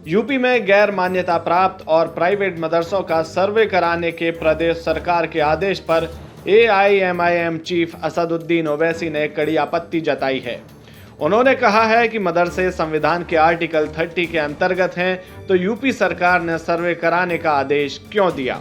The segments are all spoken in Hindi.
यूपी में गैर मान्यता प्राप्त और प्राइवेट मदरसों का सर्वे कराने के प्रदेश सरकार के आदेश पर एआईएमआईएम चीफ असदुद्दीन ओवैसी ने कड़ी आपत्ति जताई है। उन्होंने कहा है कि मदरसे संविधान के आर्टिकल 30 के अंतर्गत हैं, तो यूपी सरकार ने सर्वे कराने का आदेश क्यों दिया।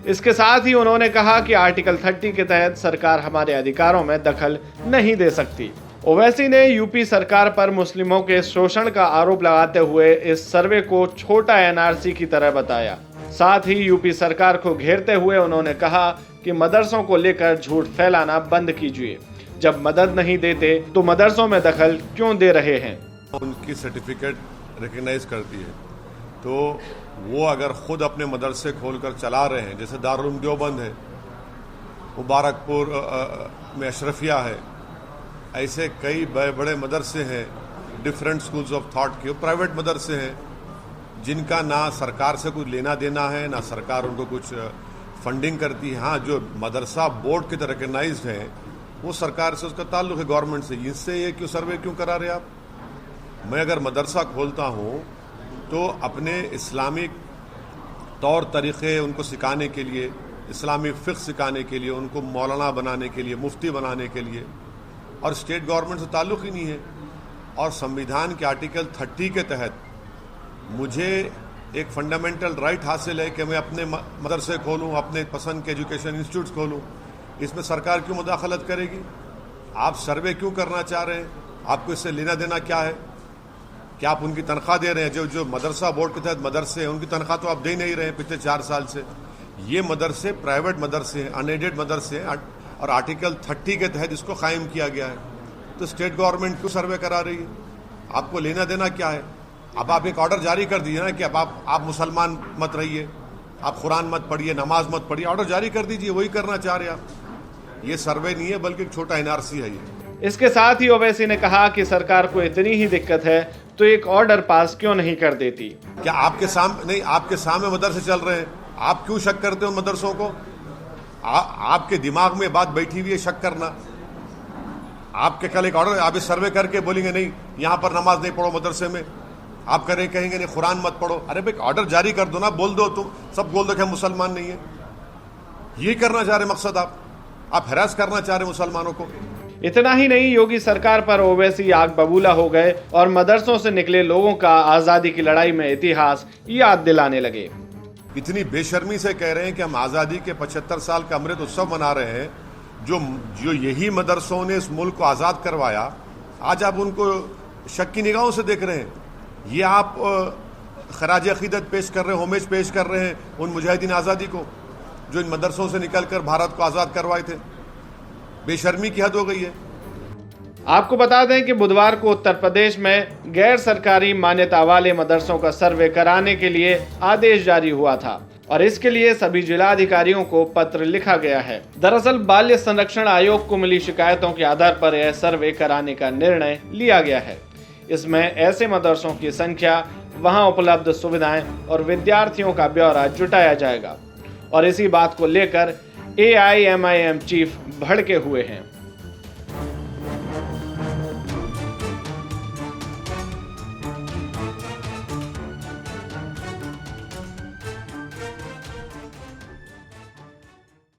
इसके साथ ही उन्होंने कहा कि आर्टिकल 30 के तहत सरकार हमारे अधिकारों में दखल नहीं दे सकती। ओवैसी ने यूपी सरकार पर मुस्लिमों के शोषण का आरोप लगाते हुए इस सर्वे को छोटा एनआरसी की तरह बताया। साथ ही यूपी सरकार को घेरते हुए उन्होंने कहा कि मदरसों को लेकर झूठ फैलाना बंद कीजिए। जब मदद नहीं देते तो मदरसों में दखल क्यों दे रहे हैं। उनकी सर्टिफिकेट रिकग्नाइज करती है, तो वो अगर खुद अपने मदरसे खोलकर चला रहे हैं, जैसे दारुल उलूम देवबंद है, मुबारकपुर में अशरफिया है, ऐसे कई बड़े मदरसे हैं, डिफरेंट स्कूल्स ऑफ थॉट के प्राइवेट मदरसे हैं, जिनका ना सरकार से कुछ लेना देना है, ना सरकार उनको कुछ फंडिंग करती है। हाँ, जो मदरसा बोर्ड के तरह रिकग्नाइज्ड है वो सरकार से उसका ताल्लुक है, गवर्नमेंट से। इससे ये क्यों सर्वे क्यों करा रहे आप। मैं अगर मदरसा खोलता हूँ तो अपने इस्लामिक तौर तरीक़े उनको सिखाने के लिए, इस्लामिक फ़िक़्ह सिखाने के लिए, उनको मौलाना बनाने के लिए, मुफ्ती बनाने के लिए, और स्टेट गवर्नमेंट से ताल्लुक़ ही नहीं है। और संविधान के आर्टिकल 30 के तहत मुझे एक फंडामेंटल राइट हासिल है कि मैं अपने मदरसे खोलूँ, अपने पसंद के एजुकेशन इंस्टीट्यूट्स खोलूँ। इसमें सरकार क्यों मुदाखलत करेगी। आप सर्वे क्यों करना चाह रहे हैं, आपको इससे लेना देना क्या है। क्या आप उनकी तनख्वाह दे रहे हैं। जो मदरसा बोर्ड के तहत मदरसे हैं उनकी तनख्वाह तो आप दे नहीं रहे हैं पिछले 4 साल से। ये मदरसे प्राइवेट मदरसे हैं, अनएडेड मदरसे हैं, और आर्टिकल 30 के तहत इसको कायम किया गया है। तो स्टेट गवर्नमेंट क्यों सर्वे करा रही है, आपको लेना देना क्या है। अब आप एक ऑर्डर जारी कर दीजिए ना कि अब आप मुसलमान मत रहिए, आप कुरान मत पढ़िए, नमाज मत पढ़िए, ऑर्डर जारी कर दीजिए। वही करना चाह रहे आप। ये सर्वे नहीं है बल्कि एक छोटा एनआरसी है ये। इसके साथ ही ओवैसी ने कहा कि सरकार को इतनी ही दिक्कत है तो एक ऑर्डर पास क्यों नहीं कर देती। क्या आपके सामने मदरसे चल रहे हैं, आप क्यों शक करते हो मदरसों को। आपके दिमाग में बात बैठी हुई है शक करना। आपके कल एक ऑर्डर, आप इस सर्वे करके बोलेंगे नहीं यहाँ पर नमाज नहीं पढ़ो मदरसे में, आप कहेंगे नहीं कुरान मत पढ़ो। अरे भाई ऑर्डर जारी कर दो ना, बोल दो, तुम सब बोल दो कि हम मुसलमान नहीं है। ये करना चाह रहे मकसद, आप हैरास करना चाह रहे मुसलमानों को। इतना ही नहीं, योगी सरकार पर ओवैसी आग बबूला हो गए और मदरसों से निकले लोगों का आजादी की लड़ाई में इतिहास याद दिलाने लगे। इतनी बेशर्मी से कह रहे हैं कि हम आजादी के 75 साल का अमृत उत्सव मना रहे हैं। जो यही मदरसों ने इस मुल्क को आज़ाद करवाया, आज आप उनको शक की निगाहों से देख रहे हैं। ये आप खराज अकीदत पेश कर रहे हैं, होमेज पेश कर रहे हैं उन मुजाहिदीन आज़ादी को जो इन मदरसों से निकलकर भारत को आज़ाद करवाए थे। बेशर्मी की हद हो गई है। आपको बता दें कि बुधवार को उत्तर प्रदेश में गैर सरकारी मान्यता वाले मदरसों का सर्वे कराने के लिए आदेश जारी हुआ था और इसके लिए सभी जिलाधिकारियों को पत्र लिखा गया है। दरअसल बाल्य संरक्षण आयोग को मिली शिकायतों के आधार पर यह सर्वे कराने का निर्णय लिया गया है। इसमें ऐसे मदरसों की संख्या, वहां उपलब्ध सुविधाएं और विद्यार्थियों का ब्यौरा जुटाया जाएगा। और इसी बात को लेकर एआईएमआईएम चीफ भड़के हुए हैं।